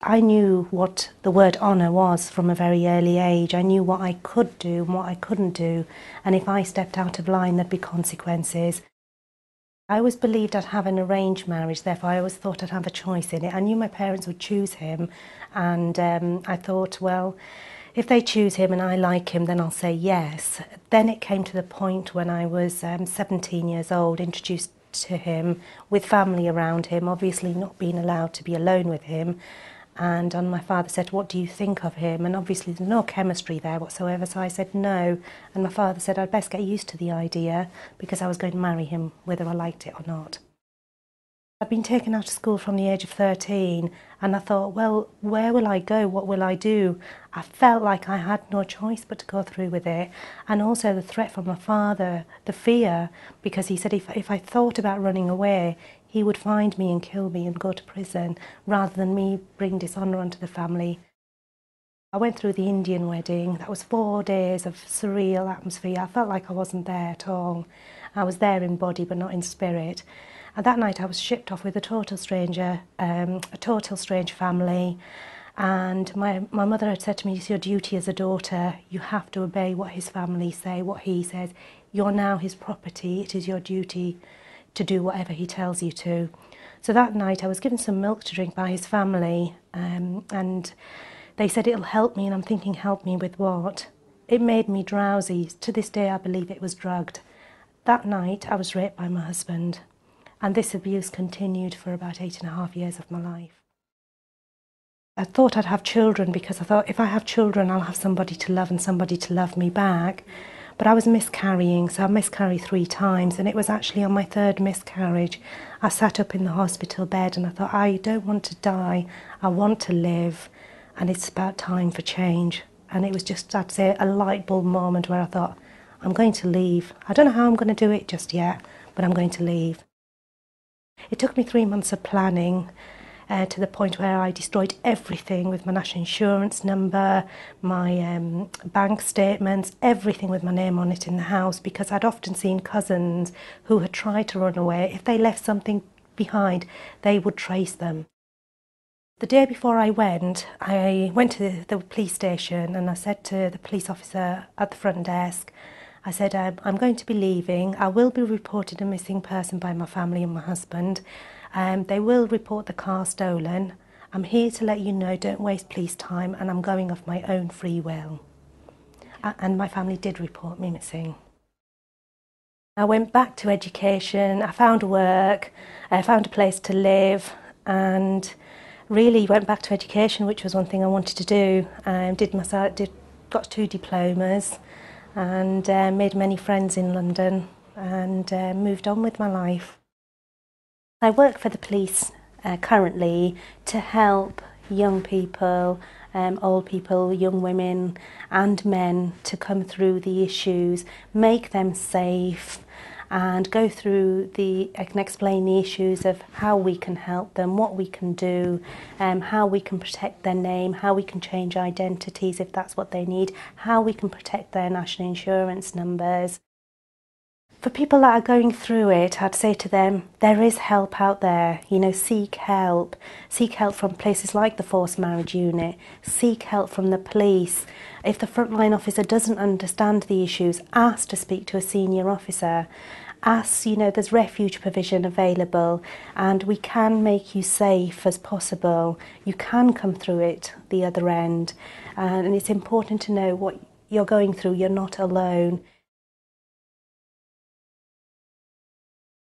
I knew what the word honour was from a very early age. I knew what I could do and what I couldn't do, and if I stepped out of line there'd be consequences. I always believed I'd have an arranged marriage, therefore I always thought I'd have a choice in it. I knew my parents would choose him, and I thought, well, if they choose him and I like him, then I'll say yes. Then it came to the point when I was 17 years old, introduced to him with family around him, obviously not being allowed to be alone with him. And my father said, what do you think of him? And obviously there's no chemistry there whatsoever, so I said no. And my father said I'd best get used to the idea because I was going to marry him whether I liked it or not. I'd been taken out of school from the age of 13, and I thought, well, where will I go? What will I do? I felt like I had no choice but to go through with it. And also the threat from my father, the fear, because he said if I thought about running away, he would find me and kill me and go to prison, rather than me bring dishonour onto the family. I went through the Indian wedding. That was 4 days of surreal atmosphere. I felt like I wasn't there at all. I was there in body but not in spirit. And that night I was shipped off with a total stranger, a total strange family. And my mother had said to me, it's your duty as a daughter. You have to obey what his family say, what he says. You're now his property. It is your duty to do whatever he tells you to. So that night I was given some milk to drink by his family, and they said it'll help me, and I'm thinking, help me with what? It made me drowsy. To this day I believe it was drugged. That night I was raped by my husband, and this abuse continued for about 8.5 years of my life. I thought I'd have children because I thought if I have children I'll have somebody to love and somebody to love me back. But I was miscarrying, so I miscarried 3 times, and it was actually on my 3rd miscarriage. I sat up in the hospital bed and I thought, I don't want to die, I want to live, and it's about time for change. And it was just, I'd say, a light bulb moment where I thought, I'm going to leave. I don't know how I'm going to do it just yet, but I'm going to leave. It took me 3 months of planning, to the point where I destroyed everything with my national insurance number, my bank statements, everything with my name on it in the house, because I'd often seen cousins who had tried to run away. If they left something behind, they would trace them. The day before I went to the police station, and I said to the police officer at the front desk, I said, I'm going to be leaving. I will be reported a missing person by my family and my husband. They will report the car stolen. I'm here to let you know, don't waste police time, and I'm going off my own free will. And my family did report me missing. I went back to education, I found work, I found a place to live, and really went back to education, which was one thing I wanted to do. Got 2 diplomas, and made many friends in London, and moved on with my life. I work for the police currently to help young people, old people, young women and men to come through the issues, make them safe, and go through I can explain the issues of how we can help them, what we can do, how we can protect their name, how we can change identities if that's what they need, how we can protect their national insurance numbers. For people that are going through it, I'd say to them, there is help out there. You know, seek help. Seek help from places like the Forced Marriage Unit. Seek help from the police. If the frontline officer doesn't understand the issues, ask to speak to a senior officer. Ask, you know, there's refuge provision available, and we can make you safe as possible. You can come through it the other end, and it's important to know what you're going through. You're not alone.